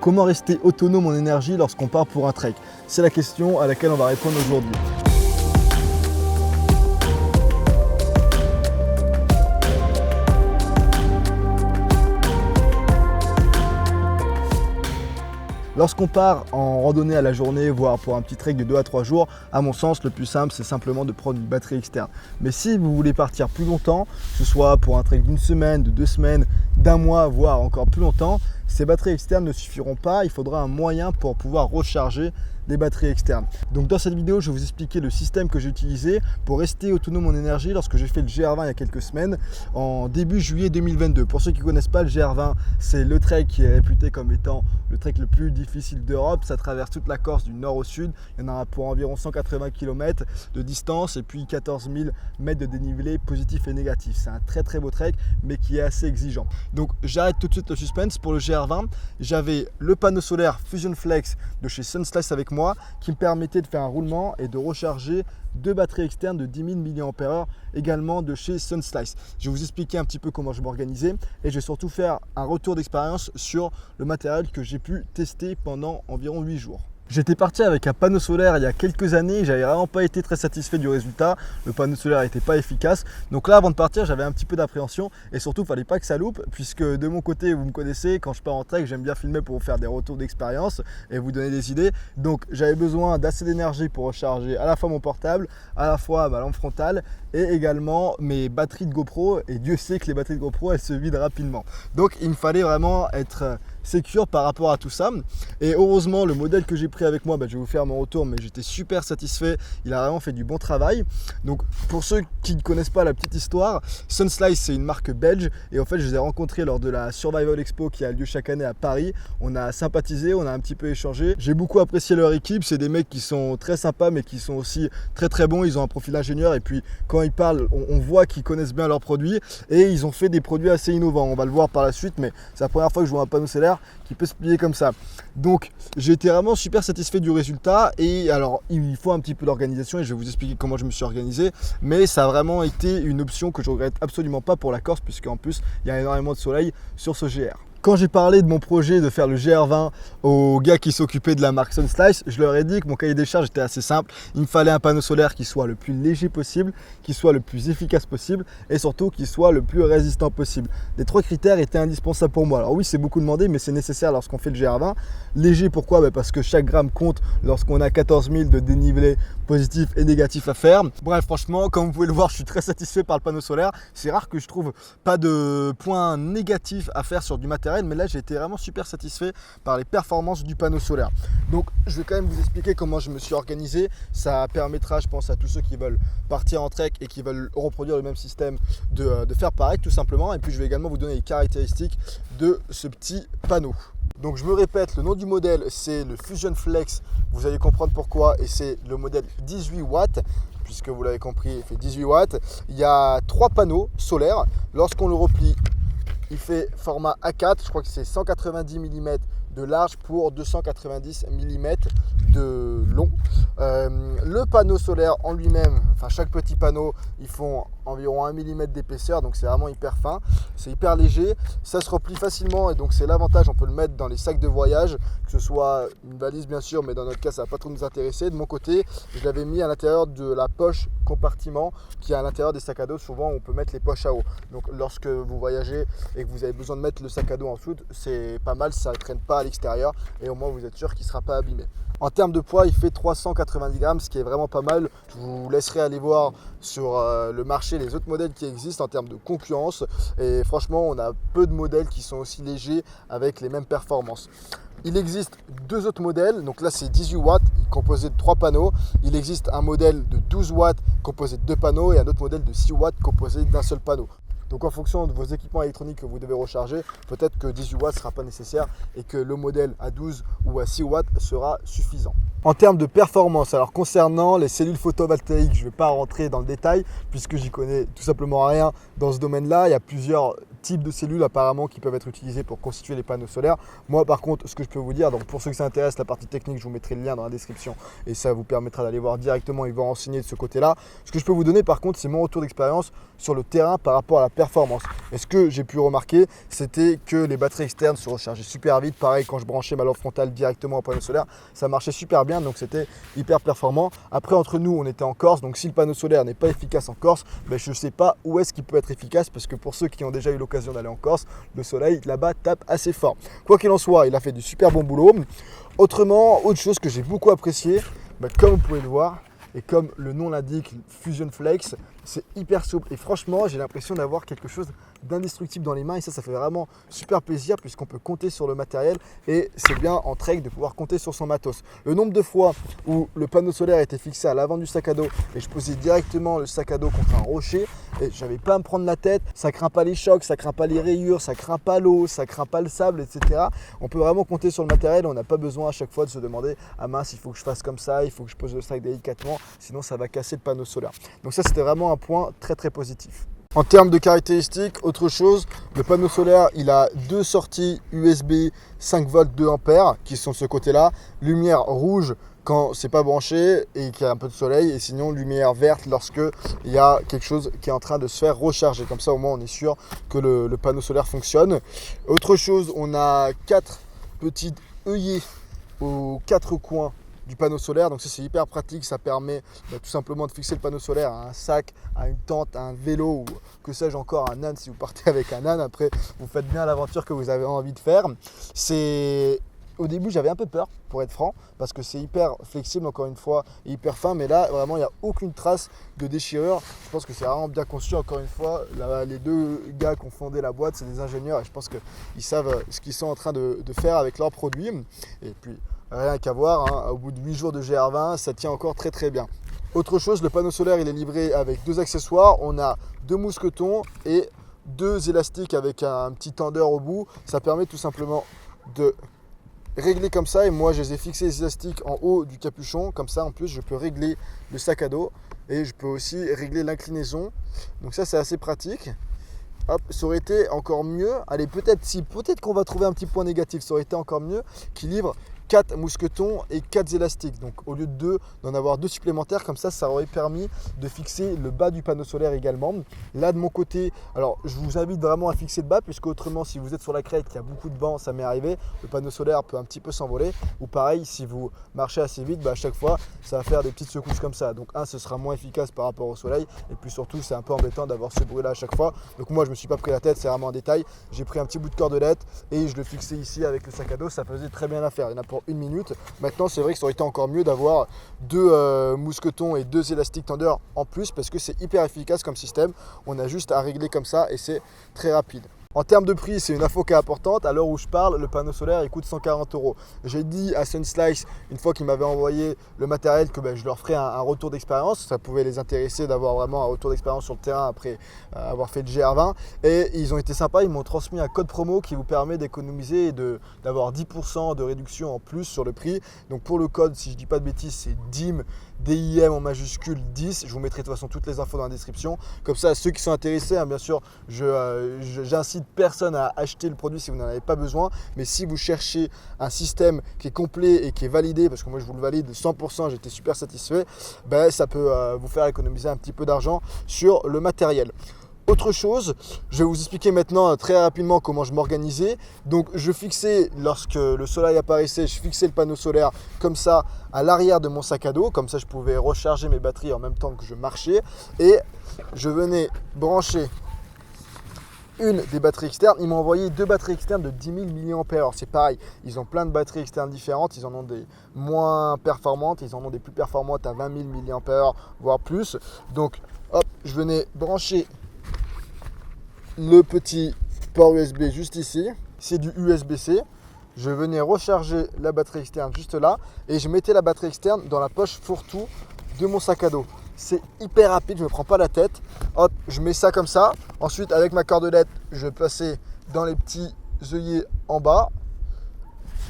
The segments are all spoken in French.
Comment rester autonome en énergie lorsqu'on part pour un trek? C'est la question à laquelle on va répondre aujourd'hui. Lorsqu'on part en randonnée à la journée, voire pour un petit trek de 2 à 3 jours, à mon sens, le plus simple, c'est simplement de prendre une batterie externe. Mais si vous voulez partir plus longtemps, que ce soit pour un trek d'une semaine, de 2 semaines, d'un mois, voire encore plus longtemps, ces batteries externes ne suffiront pas. Il faudra un moyen pour pouvoir recharger les batteries externes. Donc dans cette vidéo, je vais vous expliquer le système que j'ai utilisé pour rester autonome en énergie lorsque j'ai fait le GR20 il y a quelques semaines, en début juillet 2022. Pour ceux qui ne connaissent pas, le GR20, c'est le trek qui est réputé comme étant le trek le plus difficile d'Europe. Ça traverse toute la Corse du nord au sud. Il y en a pour environ 180 km de distance et puis 14 000 mètres de dénivelé positif et négatif. C'est un très très beau trek, mais qui est assez exigeant. Donc j'arrête tout de suite le suspense. Pour le GR20, j'avais le panneau solaire Fusion Flex de chez Sunslice avec moi, qui me permettait de faire un roulement et de recharger 2 batteries externes de 10 000 mAh également de chez Sunslice. Je vais vous expliquer un petit peu comment je m'organisais et je vais surtout faire un retour d'expérience sur le matériel que j'ai pu tester pendant environ 8 jours. J'étais parti avec un panneau solaire il y a quelques années, j'avais vraiment pas été très satisfait du résultat, le panneau solaire n'était pas efficace. Donc là, avant de partir, j'avais un petit peu d'appréhension et surtout, il fallait pas que ça loupe, puisque de mon côté, vous me connaissez, quand je pars en trek, j'aime bien filmer pour vous faire des retours d'expérience et vous donner des idées. Donc j'avais besoin d'assez d'énergie pour recharger à la fois mon portable, à la fois ma lampe frontale et également mes batteries de GoPro, et Dieu sait que les batteries de GoPro, elles se vident rapidement. Donc il me fallait vraiment être sécure par rapport à tout ça, et heureusement le modèle que j'ai pris avec moi, je vais vous faire mon retour, mais j'étais super satisfait, il a vraiment fait du bon travail. Donc pour ceux qui ne connaissent pas la petite histoire, Sunslice, c'est une marque belge, et en fait je les ai rencontrés lors de la Survival Expo qui a lieu chaque année à Paris. On a sympathisé, on a un petit peu échangé, j'ai beaucoup apprécié leur équipe. C'est des mecs qui sont très sympas mais qui sont aussi très très bons. Ils ont un profil ingénieur, et puis quand ils parlent, on voit qu'ils connaissent bien leurs produits, et ils ont fait des produits assez innovants. On va le voir par la suite, mais c'est la première fois que je vois un panneau solaire qui peut se plier comme ça. Donc j'ai été vraiment super satisfait du résultat. Et alors il faut un petit peu d'organisation et je vais vous expliquer comment je me suis organisé, mais ça a vraiment été une option que je regrette absolument pas pour la Corse, puisqu'en plus il y a énormément de soleil sur ce GR. Quand j'ai parlé de mon projet de faire le GR20 aux gars qui s'occupaient de la marque Sunslice, je leur ai dit que mon cahier des charges était assez simple. Il me fallait un panneau solaire qui soit le plus léger possible, qui soit le plus efficace possible et surtout qui soit le plus résistant possible. Les 3 critères étaient indispensables pour moi. Alors oui, c'est beaucoup demandé, mais c'est nécessaire lorsqu'on fait le GR20. Léger, pourquoi? Parce que chaque gramme compte lorsqu'on a 14 000 de dénivelé positif et négatif à faire. Bref, franchement, comme vous pouvez le voir, je suis très satisfait par le panneau solaire. C'est rare que je trouve pas de points négatifs à faire sur du matériel, mais là j'ai été vraiment super satisfait par les performances du panneau solaire. Donc je vais quand même vous expliquer comment je me suis organisé. Ça permettra, je pense, à tous ceux qui veulent partir en trek et qui veulent reproduire le même système de faire pareil tout simplement. Et puis je vais également vous donner les caractéristiques de ce petit panneau. Donc je me répète, le nom du modèle c'est le Fusion Flex, vous allez comprendre pourquoi, et c'est le modèle 18 watts, puisque vous l'avez compris, il fait 18 watts. Il y a 3 panneaux solaires. Lorsqu'on le replie, il fait format A4, je crois que c'est 190 mm de large pour 290 mm de long. Le panneau solaire en lui-même, enfin chaque petit panneau, ils font environ 1 mm d'épaisseur, donc c'est vraiment hyper fin, c'est hyper léger, ça se replie facilement, et donc c'est l'avantage, on peut le mettre dans les sacs de voyage, que ce soit une valise bien sûr, mais dans notre cas ça va pas trop nous intéresser. De mon côté, je l'avais mis à l'intérieur de la poche compartiment qui est à l'intérieur des sacs à dos. Souvent on peut mettre les poches à eau, donc lorsque vous voyagez et que vous avez besoin de mettre le sac à dos en dessous, c'est pas mal, ça ne traîne pas à l'extérieur et au moins vous êtes sûr qu'il ne sera pas abîmé. En termes de poids, il fait 390 grammes, ce qui est vraiment pas mal. Je vous laisserai aller voir sur le marché les autres modèles qui existent en termes de concurrence. Et franchement, on a peu de modèles qui sont aussi légers avec les mêmes performances. Il existe 2 autres modèles, donc là c'est 18 watts composé de 3 panneaux. Il existe un modèle de 12 watts composé de 2 panneaux et un autre modèle de 6 watts composé d'un seul panneau. Donc en fonction de vos équipements électroniques que vous devez recharger, peut-être que 18 watts ne sera pas nécessaire et que le modèle à 12 ou à 6 watts sera suffisant. En termes de performance, alors concernant les cellules photovoltaïques, je ne vais pas rentrer dans le détail puisque j'y connais tout simplement rien dans ce domaine-là. Il y a plusieurs types de cellules apparemment qui peuvent être utilisées pour constituer les panneaux solaires. Moi par contre, ce que je peux vous dire, donc pour ceux que ça intéresse, la partie technique, je vous mettrai le lien dans la description et ça vous permettra d'aller voir directement et vous renseigner de ce côté-là. Ce que je peux vous donner par contre, c'est mon retour d'expérience sur le terrain par rapport à la performance. Et ce que j'ai pu remarquer, c'était que les batteries externes se rechargeaient super vite. Pareil, quand je branchais ma lampe frontale directement au panneau solaire, ça marchait super bien, donc c'était hyper performant. Après, entre nous, on était en Corse, donc si le panneau solaire n'est pas efficace en Corse, ben, je ne sais pas où est-ce qu'il peut être efficace, parce que pour ceux qui ont déjà eu l'occasion d'aller en Corse, le soleil là-bas tape assez fort. Quoi qu'il en soit, il a fait du super bon boulot. Autrement, autre chose que j'ai beaucoup apprécié, ben, comme vous pouvez le voir, et comme le nom l'indique, Fusion Flex, c'est hyper souple. Et franchement, j'ai l'impression d'avoir quelque chose d'indestructible dans les mains. Et ça fait vraiment super plaisir puisqu'on peut compter sur le matériel. Et c'est bien en trek de pouvoir compter sur son matos. Le nombre de fois où le panneau solaire était fixé à l'avant du sac à dos et je posais directement le sac à dos contre un rocher et j'avais pas à me prendre la tête. Ça craint pas les chocs, ça craint pas les rayures, ça craint pas l'eau, ça craint pas le sable, etc. On peut vraiment compter sur le matériel. On n'a pas besoin à chaque fois de se demander ah mince, il faut que je fasse comme ça, il faut que je pose le sac délicatement, sinon ça va casser le panneau solaire. Donc ça, c'était vraiment un point très très positif. En termes de caractéristiques, autre chose, le panneau solaire, il a deux sorties USB 5 volts 2 ampères qui sont de ce côté-là. Lumière rouge quand c'est pas branché et qu'il y a un peu de soleil, et sinon lumière verte lorsque il y a quelque chose qui est en train de se faire recharger. Comme ça, au moins, on est sûr que le panneau solaire fonctionne. Autre chose, on a 4 petites œillets aux 4 coins du panneau solaire, donc ça c'est hyper pratique, ça permet tout simplement de fixer le panneau solaire à un sac, à une tente, à un vélo ou que sais-je encore, un âne si vous partez avec un âne. Après vous faites bien l'aventure que vous avez envie de faire. Au début j'avais un peu peur pour être franc parce que c'est hyper flexible encore une fois et hyper fin, mais là vraiment il n'y a aucune trace de déchirure. Je pense que c'est vraiment bien conçu. Encore une fois, là, les deux gars qui ont fondé la boîte, c'est des ingénieurs et je pense qu'ils savent ce qu'ils sont en train de faire avec leurs produits. Et puis rien qu'à voir, hein, au bout de 8 jours de GR20, ça tient encore très très bien. Autre chose, le panneau solaire il est livré avec 2 accessoires. On a 2 mousquetons et 2 élastiques avec un petit tendeur au bout. Ça permet tout simplement de régler comme ça, et moi je les ai fixés les élastiques en haut du capuchon. Comme ça en plus je peux régler le sac à dos et je peux aussi régler l'inclinaison. Donc ça c'est assez pratique. Hop, ça aurait été encore mieux. Allez, peut-être qu'on va trouver un petit point négatif. Ça aurait été encore mieux qu'il livre 4 mousquetons et 4 élastiques. Donc au lieu de 2, d'en avoir 2 supplémentaires. Comme ça aurait permis de fixer le bas du panneau solaire également. Là de mon côté, alors je vous invite vraiment à fixer le bas, puisque autrement si vous êtes sur la crête, il y a beaucoup de vent, ça m'est arrivé, le panneau solaire peut un petit peu s'envoler. Ou pareil, si vous marchez assez vite, à chaque fois ça va faire des petites secousses comme ça. Donc ce sera moins efficace par rapport au soleil. Et puis surtout c'est un peu embêtant d'avoir ce bruit là à chaque fois. Donc moi je me suis pas pris la tête, c'est vraiment un détail. J'ai pris un petit bout de cordelette et je le fixais ici avec le sac à dos. Ça faisait très bien l'affaire. Il y en a pour 1 minute. Maintenant c'est vrai que ça aurait été encore mieux d'avoir 2 mousquetons et 2 élastiques tendeurs en plus, parce que c'est hyper efficace comme système. On a juste à régler comme ça et c'est très rapide. En termes de prix, c'est une info qui est importante. À l'heure où je parle, le panneau solaire il coûte 140 €. J'ai dit à Sunslice, une fois qu'ils m'avaient envoyé le matériel, que je leur ferais un retour d'expérience. Ça pouvait les intéresser d'avoir vraiment un retour d'expérience sur le terrain après avoir fait le GR20. Et ils ont été sympas, ils m'ont transmis un code promo qui vous permet d'économiser et d'avoir 10% de réduction en plus sur le prix. Donc pour le code, si je ne dis pas de bêtises, c'est DIM. DIM en majuscule 10, je vous mettrai de toute façon toutes les infos dans la description. Comme ça, ceux qui sont intéressés, hein, bien sûr, j'incite personne à acheter le produit si vous n'en avez pas besoin. Mais si vous cherchez un système qui est complet et qui est validé, parce que moi je vous le valide 100%, j'étais super satisfait, ça peut vous faire économiser un petit peu d'argent sur le matériel. Autre chose, je vais vous expliquer maintenant très rapidement comment je m'organisais. Donc je fixais, lorsque le soleil apparaissait, je fixais le panneau solaire comme ça à l'arrière de mon sac à dos. Comme ça je pouvais recharger mes batteries en même temps que je marchais. Et je venais brancher une des batteries externes. Ils m'ont envoyé 2 batteries externes de 10 000 mAh. C'est pareil, ils ont plein de batteries externes différentes. Ils en ont des moins performantes, ils en ont des plus performantes à 20 000 mAh, voire plus. Donc hop, je venais brancher le petit port USB juste ici, c'est du USB-C. Je venais recharger la batterie externe juste là et je mettais la batterie externe dans la poche fourre-tout de mon sac à dos. C'est hyper rapide, je ne me prends pas la tête. Hop, je mets ça comme ça. Ensuite, avec ma cordelette, je passais dans les petits œillets en bas.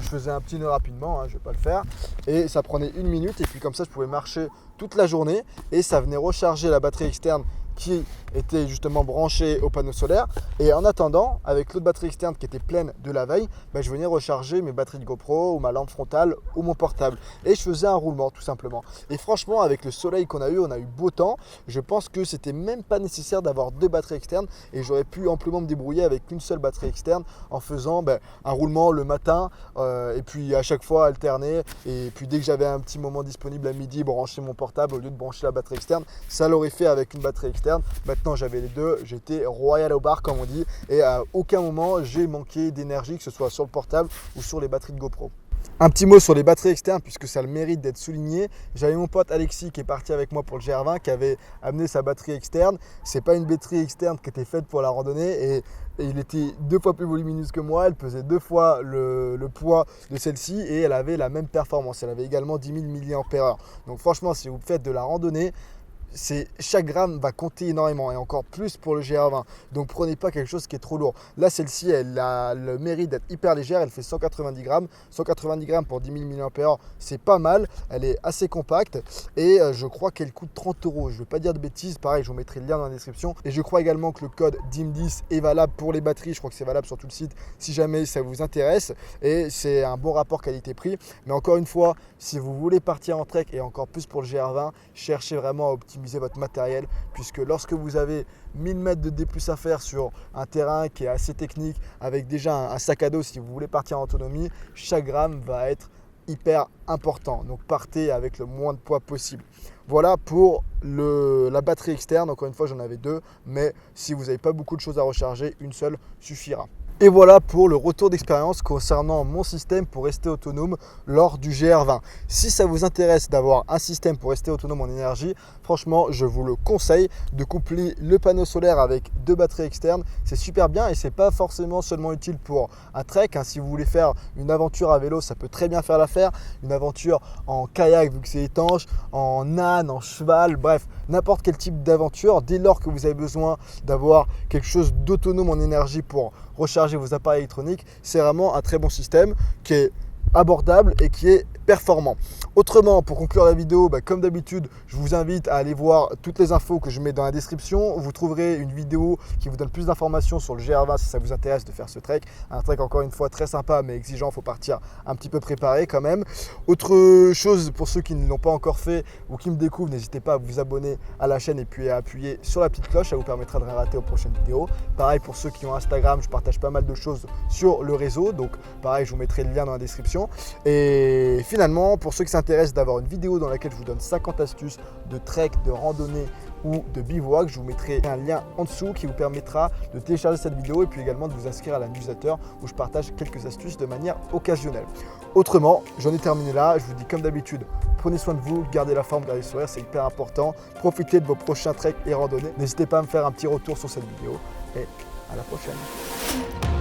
Je faisais un petit nœud rapidement, je ne vais pas le faire. Et ça prenait 1 minute et puis comme ça, je pouvais marcher toute la journée et ça venait recharger la batterie externe qui était justement branchée au panneau solaire. Et en attendant, avec l'autre batterie externe qui était pleine de la veille, je venais recharger mes batteries de GoPro ou ma lampe frontale ou mon portable. Et je faisais un roulement tout simplement. Et franchement, avec le soleil qu'on a eu, on a eu beau temps. Je pense que c'était même pas nécessaire d'avoir deux batteries externes et j'aurais pu amplement me débrouiller avec une seule batterie externe en faisant un roulement le matin et puis à chaque fois alterner. Et puis dès que j'avais un petit moment disponible à midi, brancher mon portable au lieu de brancher la batterie externe. Ça l'aurait fait avec une batterie externe. Maintenant j'avais les deux, j'étais royal au bar comme on dit et à aucun moment j'ai manqué d'énergie, que ce soit sur le portable ou sur les batteries de GoPro. Un petit mot sur les batteries externes puisque ça a le mérite d'être souligné. J'avais mon pote Alexis qui est parti avec moi pour le GR20 qui avait amené sa batterie externe. C'est pas une batterie externe qui était faite pour la randonnée et il était 2 fois plus volumineuse que moi. Elle pesait 2 fois le poids de celle-ci et elle avait la même performance. Elle avait également 10 000 mAh. Donc franchement, si vous faites de la randonnée, chaque gramme va compter énormément et encore plus pour le GR20. Donc prenez pas quelque chose qui est trop lourd. Là, celle-ci, elle a le mérite d'être hyper légère. Elle fait 190 grammes. 190 grammes pour 10 000 mAh, c'est pas mal. Elle est assez compacte et je crois qu'elle coûte 30 €. Je ne vais pas dire de bêtises. Pareil, je vous mettrai le lien dans la description. Et je crois également que le code DIM10 est valable pour les batteries. Je crois que c'est valable sur tout le site si jamais ça vous intéresse. Et c'est un bon rapport qualité-prix. Mais encore une fois, si vous voulez partir en trek et encore plus pour le GR20, cherchez vraiment à optimiser votre matériel puisque lorsque vous avez 1000 mètres de D+ à faire sur un terrain qui est assez technique avec déjà un sac à dos, si vous voulez partir en autonomie, chaque gramme va être hyper important. Donc partez avec le moins de poids possible. Voilà pour la batterie externe. Encore une fois, j'en avais deux, mais si vous n'avez pas beaucoup de choses à recharger, une seule suffira. Et voilà pour le retour d'expérience concernant mon système pour rester autonome lors du GR20. Si ça vous intéresse d'avoir un système pour rester autonome en énergie, franchement, je vous le conseille de coupler le panneau solaire avec deux batteries externes. C'est super bien et c'est pas forcément seulement utile pour un trek. Si vous voulez faire une aventure à vélo, ça peut très bien faire l'affaire. Une aventure en kayak vu que c'est étanche, en âne, en cheval, bref, n'importe quel type d'aventure. Dès lors que vous avez besoin d'avoir quelque chose d'autonome en énergie pour recharger vos appareils électroniques, c'est vraiment un très bon système qui est abordable et qui est performant. Autrement, pour conclure la vidéo, comme d'habitude, je vous invite à aller voir toutes les infos que je mets dans la description. Vous trouverez une vidéo qui vous donne plus d'informations sur le GR20 si ça vous intéresse de faire ce trek. Un trek encore une fois très sympa mais exigeant, il faut partir un petit peu préparé quand même. Autre chose pour ceux qui ne l'ont pas encore fait ou qui me découvrent, n'hésitez pas à vous abonner à la chaîne et puis à appuyer sur la petite cloche, ça vous permettra de rien rater aux prochaines vidéos. Pareil pour ceux qui ont Instagram, je partage pas mal de choses sur le réseau, donc pareil, je vous mettrai le lien dans la description. Et finalement, pour ceux qui s'intéressent d'avoir une vidéo dans laquelle je vous donne 50 astuces de trek, de randonnée ou de bivouac, je vous mettrai un lien en dessous qui vous permettra de télécharger cette vidéo et puis également de vous inscrire à la newsletter où je partage quelques astuces de manière occasionnelle. Autrement, j'en ai terminé là. Je vous dis comme d'habitude, prenez soin de vous, gardez la forme, gardez le sourire, c'est hyper important. Profitez de vos prochains treks et randonnées. N'hésitez pas à me faire un petit retour sur cette vidéo et à la prochaine.